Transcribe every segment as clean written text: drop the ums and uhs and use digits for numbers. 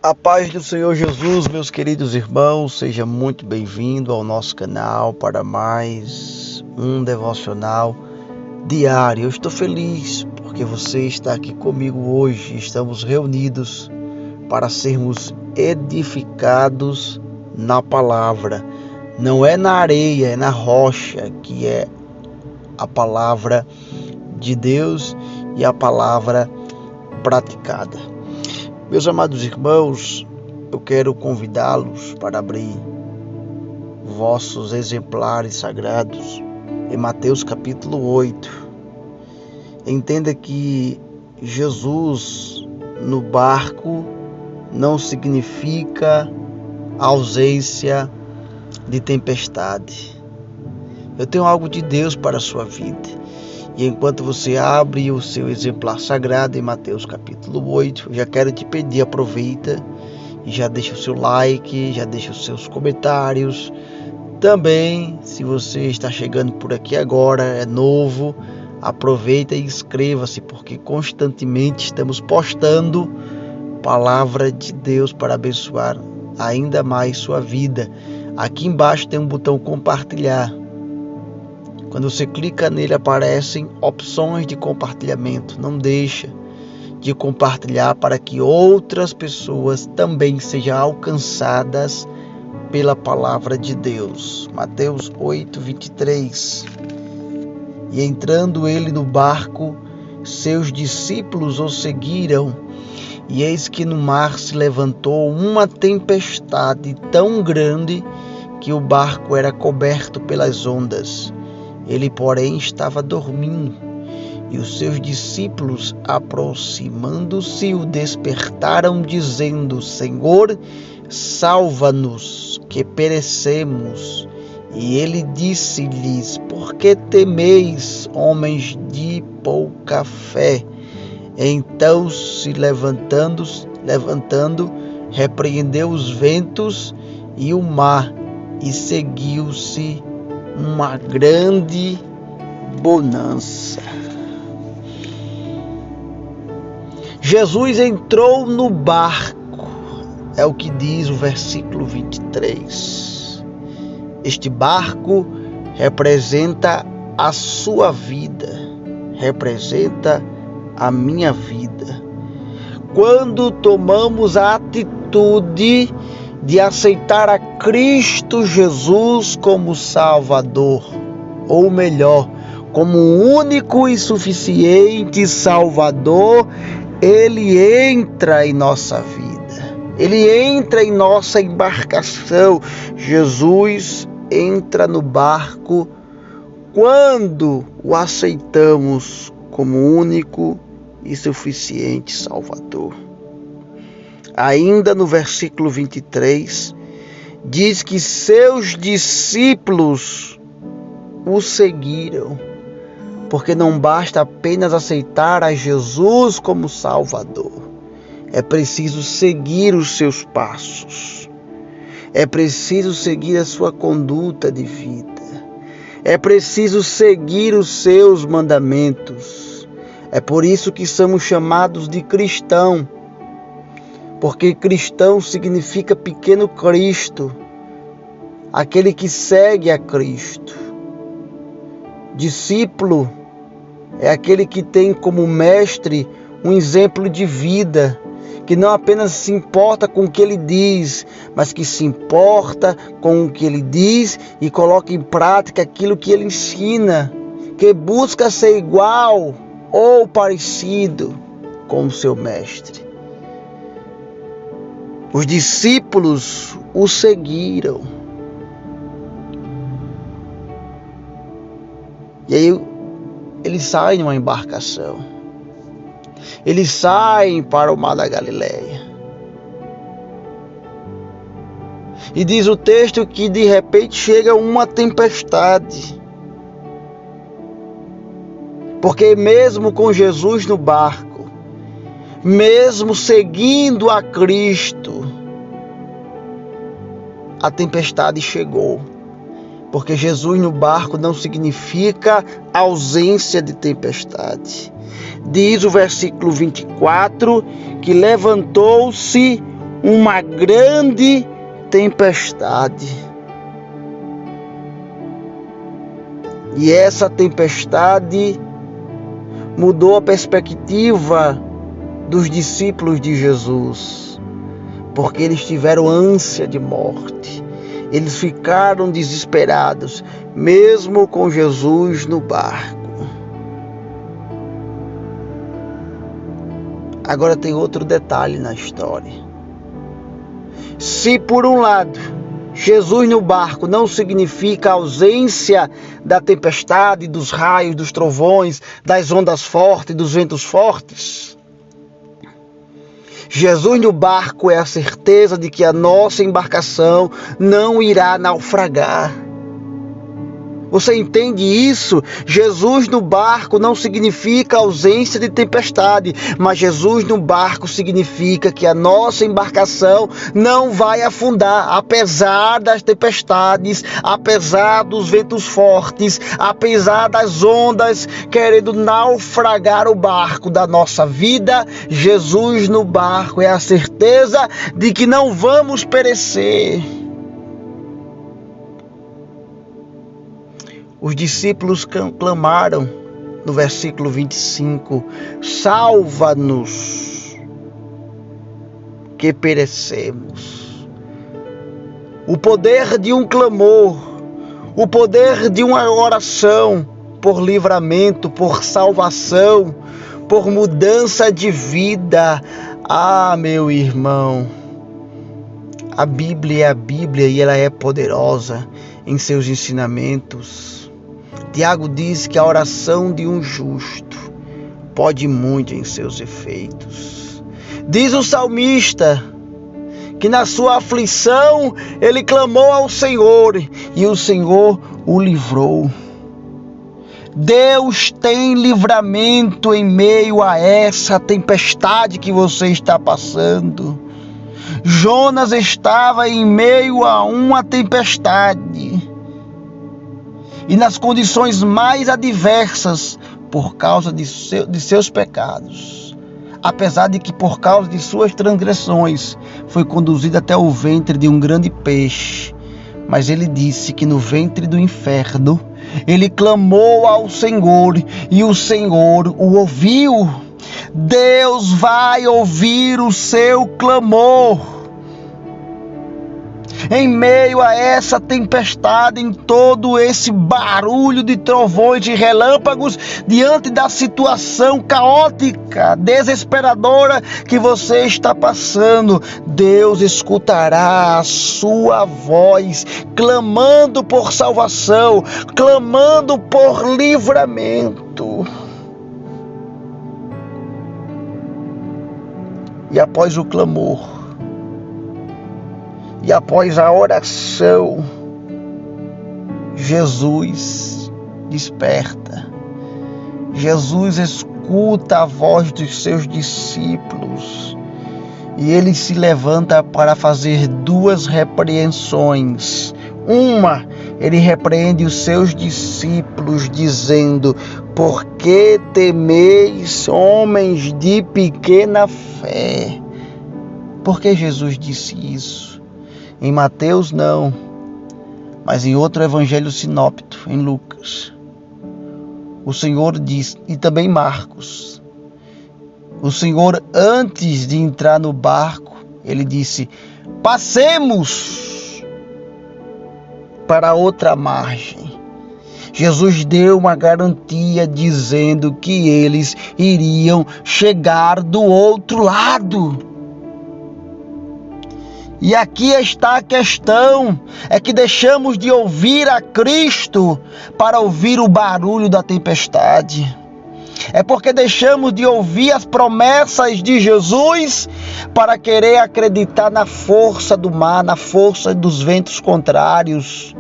A paz do Senhor Jesus, meus queridos irmãos, seja muito bem-vindo ao nosso canal para mais um devocional diário. Eu estou feliz porque você está aqui comigo hoje. Estamos reunidos para sermos edificados na palavra. Não é na areia, é na rocha que é a palavra de Deus e a palavra praticada. Meus amados irmãos, eu quero convidá-los para abrir vossos exemplares sagrados em Mateus capítulo 8. Entenda que Jesus no barco não significa ausência de tempestade. Eu tenho algo de Deus para a sua vida. E enquanto você abre o seu exemplar sagrado em Mateus capítulo 8, eu já quero te pedir, aproveita e já deixa o seu like, já deixa os seus comentários. Também, se você está chegando por aqui agora, é novo, aproveita e inscreva-se, porque constantemente estamos postando palavra de Deus para abençoar ainda mais sua vida. Aqui embaixo tem um botão compartilhar. Quando você clica nele, aparecem opções de compartilhamento. Não deixa de compartilhar para que outras pessoas também sejam alcançadas pela palavra de Deus. Mateus 8, 23. E entrando ele no barco, seus discípulos o seguiram. E eis que no mar se levantou uma tempestade tão grande que o barco era coberto pelas ondas. Ele, porém, estava dormindo, e os seus discípulos, aproximando-se, o despertaram, dizendo: Senhor, salva-nos, que perecemos. E ele disse-lhes: Por que temeis, homens de pouca fé? Então, se levantando, repreendeu os ventos e o mar, e seguiu-se uma grande bonança. Jesus entrou no barco, é o que diz o versículo 23. Este barco representa a sua vida, representa a minha vida. Quando tomamos a atitude de aceitar a Cristo Jesus como Salvador, ou melhor, como único e suficiente Salvador, Ele entra em nossa vida, Ele entra em nossa embarcação. Jesus entra no barco quando o aceitamos como único e suficiente Salvador. Ainda no versículo 23, diz que seus discípulos o seguiram, porque não basta apenas aceitar a Jesus como Salvador, é preciso seguir os seus passos, é preciso seguir a sua conduta de vida, é preciso seguir os seus mandamentos. É por isso que somos chamados de cristão, porque cristão significa pequeno Cristo, aquele que segue a Cristo. Discípulo é aquele que tem como mestre um exemplo de vida, que não apenas se importa com o que ele diz, mas que se importa com o que ele diz e coloca em prática aquilo que ele ensina, que busca ser igual ou parecido com o seu mestre. Os discípulos o seguiram. E aí eles saem numa embarcação. Eles saem para o mar da Galileia. E diz o texto que de repente chega uma tempestade. Porque mesmo com Jesus no barco, mesmo seguindo a Cristo, a tempestade chegou. Porque Jesus no barco não significa ausência de tempestade. Diz o versículo 24 que levantou-se uma grande tempestade. E essa tempestade mudou a perspectiva dos discípulos de Jesus, porque eles tiveram ânsia de morte. Eles ficaram desesperados, mesmo com Jesus no barco. Agora tem outro detalhe na história. Se por um lado, Jesus no barco não significa a ausência da tempestade, dos raios, dos trovões, das ondas fortes, dos ventos fortes, Jesus no barco é a certeza de que a nossa embarcação não irá naufragar. Você entende isso? Jesus no barco não significa ausência de tempestade, mas Jesus no barco significa que a nossa embarcação não vai afundar, apesar das tempestades, apesar dos ventos fortes, apesar das ondas querendo naufragar o barco da nossa vida. Jesus no barco é a certeza de que não vamos perecer. Os discípulos clamaram no versículo 25, salva-nos, que perecemos. O poder de um clamor, o poder de uma oração por livramento, por salvação, por mudança de vida. Ah, meu irmão, a Bíblia é a Bíblia e ela é poderosa em seus ensinamentos. Tiago diz que a oração de um justo pode muito em seus efeitos. Diz o salmista que na sua aflição ele clamou ao Senhor e o Senhor o livrou. Deus tem livramento em meio a essa tempestade que você está passando. Jonas estava em meio a uma tempestade. E nas condições mais adversas por causa de seus pecados. Apesar de que por causa de suas transgressões foi conduzido até o ventre de um grande peixe. Mas ele disse que no ventre do inferno ele clamou ao Senhor e o Senhor o ouviu. Deus vai ouvir o seu clamor. Em meio a essa tempestade, em todo esse barulho de trovões e relâmpagos, diante da situação caótica, desesperadora que você está passando, Deus escutará a sua voz, clamando por salvação, clamando por livramento. E após o clamor, e após a oração, Jesus desperta. Jesus escuta a voz dos seus discípulos. E ele se levanta para fazer duas repreensões. Uma, ele repreende os seus discípulos, dizendo: por que temeis, homens de pequena fé? Por que Jesus disse isso? Em Mateus não, mas em outro evangelho sinóptico, em Lucas, o Senhor diz, e também Marcos, o Senhor, antes de entrar no barco, ele disse: passemos para outra margem. Jesus deu uma garantia dizendo que eles iriam chegar do outro lado. E aqui está a questão, é que deixamos de ouvir a Cristo para ouvir o barulho da tempestade. É porque deixamos de ouvir as promessas de Jesus para querer acreditar na força do mar, na força dos ventos contrários.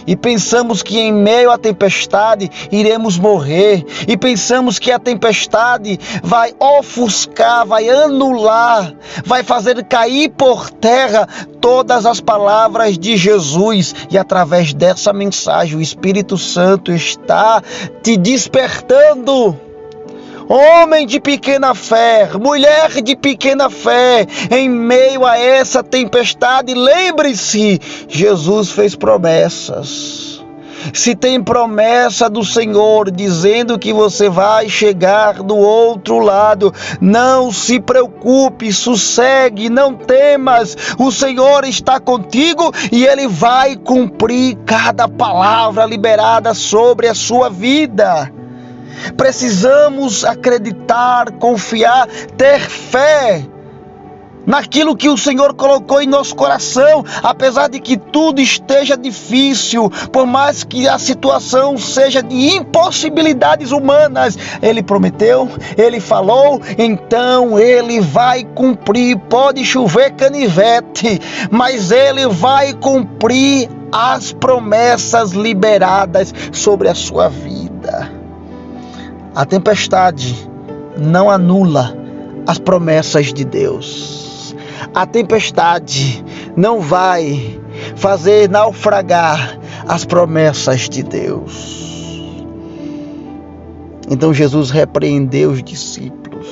E pensamos que em meio à tempestade iremos morrer. E pensamos que a tempestade vai ofuscar, vai anular, vai fazer cair por terra todas as palavras de Jesus. E através dessa mensagem o Espírito Santo está te despertando. Homem de pequena fé, mulher de pequena fé, em meio a essa tempestade, lembre-se, Jesus fez promessas. Se tem promessa do Senhor dizendo que você vai chegar do outro lado, não se preocupe, sossegue, não temas. O Senhor está contigo e Ele vai cumprir cada palavra liberada sobre a sua vida. Precisamos acreditar, confiar, ter fé naquilo que o Senhor colocou em nosso coração, apesar de que tudo esteja difícil, por mais que a situação seja de impossibilidades humanas, Ele prometeu, Ele falou, então Ele vai cumprir. Pode chover canivete, mas Ele vai cumprir as promessas liberadas sobre a sua vida. A tempestade não anula as promessas de Deus. A tempestade não vai fazer naufragar as promessas de Deus. Então Jesus repreendeu os discípulos.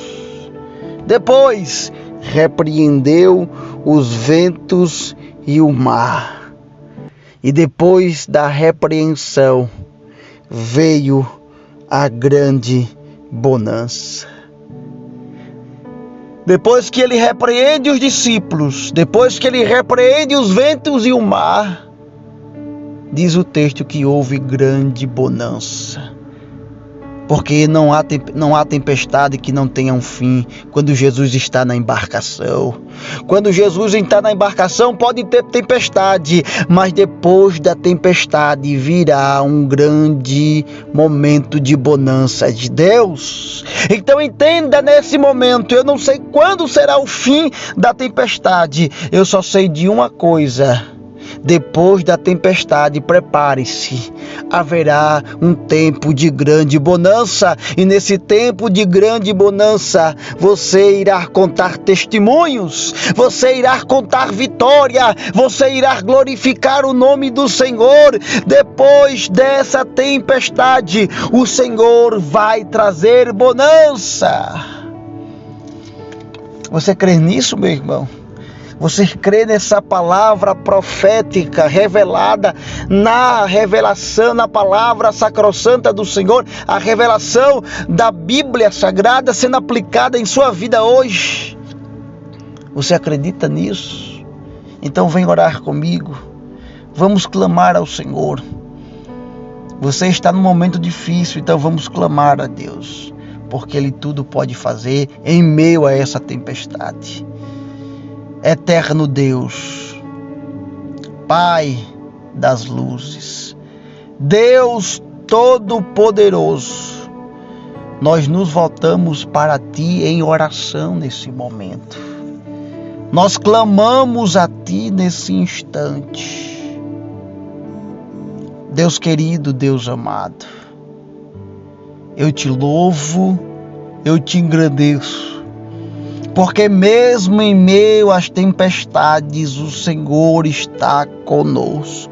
Depois repreendeu os ventos e o mar. E depois da repreensão veio a grande bonança. Depois que ele repreende os discípulos, depois que ele repreende os ventos e o mar, diz o texto que houve grande bonança. Porque não há tempestade que não tenha um fim quando Jesus está na embarcação. Quando Jesus está na embarcação pode ter tempestade, mas depois da tempestade virá um grande momento de bonança de Deus. Então entenda nesse momento, eu não sei quando será o fim da tempestade, eu só sei de uma coisa. Depois da tempestade, prepare-se, haverá um tempo de grande bonança, e nesse tempo de grande bonança, você irá contar testemunhos, você irá contar vitória, você irá glorificar o nome do Senhor. Depois dessa tempestade, o Senhor vai trazer bonança. Você crê nisso, meu irmão? Você crê nessa palavra profética revelada na revelação, na palavra sacrossanta do Senhor, a revelação da Bíblia Sagrada sendo aplicada em sua vida hoje? Você acredita nisso? Então vem orar comigo. Vamos clamar ao Senhor. Você está num momento difícil, então vamos clamar a Deus, porque Ele tudo pode fazer em meio a essa tempestade. Eterno Deus, Pai das luzes, Deus Todo-Poderoso, nós nos voltamos para Ti em oração nesse momento. Nós clamamos a Ti nesse instante. Deus querido, Deus amado, eu Te louvo, eu Te engrandeço, porque mesmo em meio às tempestades, o Senhor está conosco.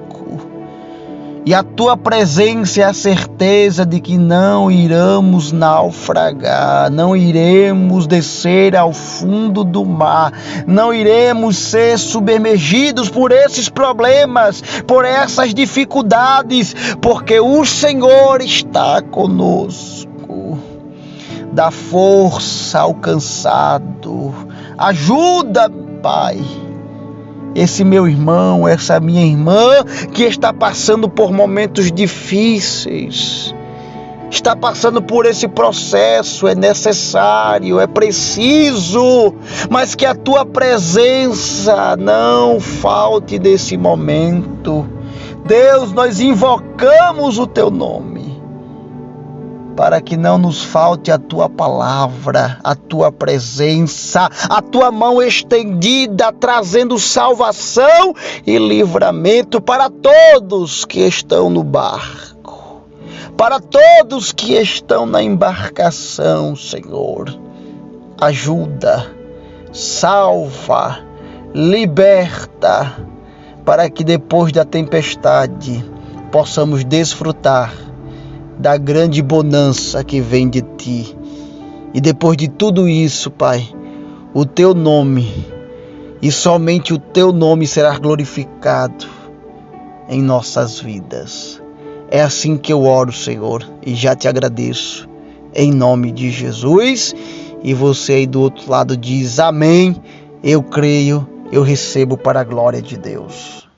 E a Tua presença é a certeza de que não iremos naufragar, não iremos descer ao fundo do mar, não iremos ser submergidos por esses problemas, por essas dificuldades, porque o Senhor está conosco. Dá força ao cansado, ajuda, Pai, esse meu irmão, essa minha irmã que está passando por momentos difíceis, está passando por esse processo. É necessário, é preciso, mas que a Tua presença não falte nesse momento. Deus, nós invocamos o Teu nome, para que não nos falte a Tua palavra, a Tua presença, a Tua mão estendida, trazendo salvação e livramento para todos que estão no barco, para todos que estão na embarcação, Senhor. Ajuda, salva, liberta, para que depois da tempestade possamos desfrutar da grande bonança que vem de Ti. E depois de tudo isso, Pai, o Teu nome e somente o Teu nome será glorificado em nossas vidas. É assim que eu oro, Senhor, e já te agradeço, em nome de Jesus. E você aí do outro lado diz amém, eu creio, eu recebo para a glória de Deus.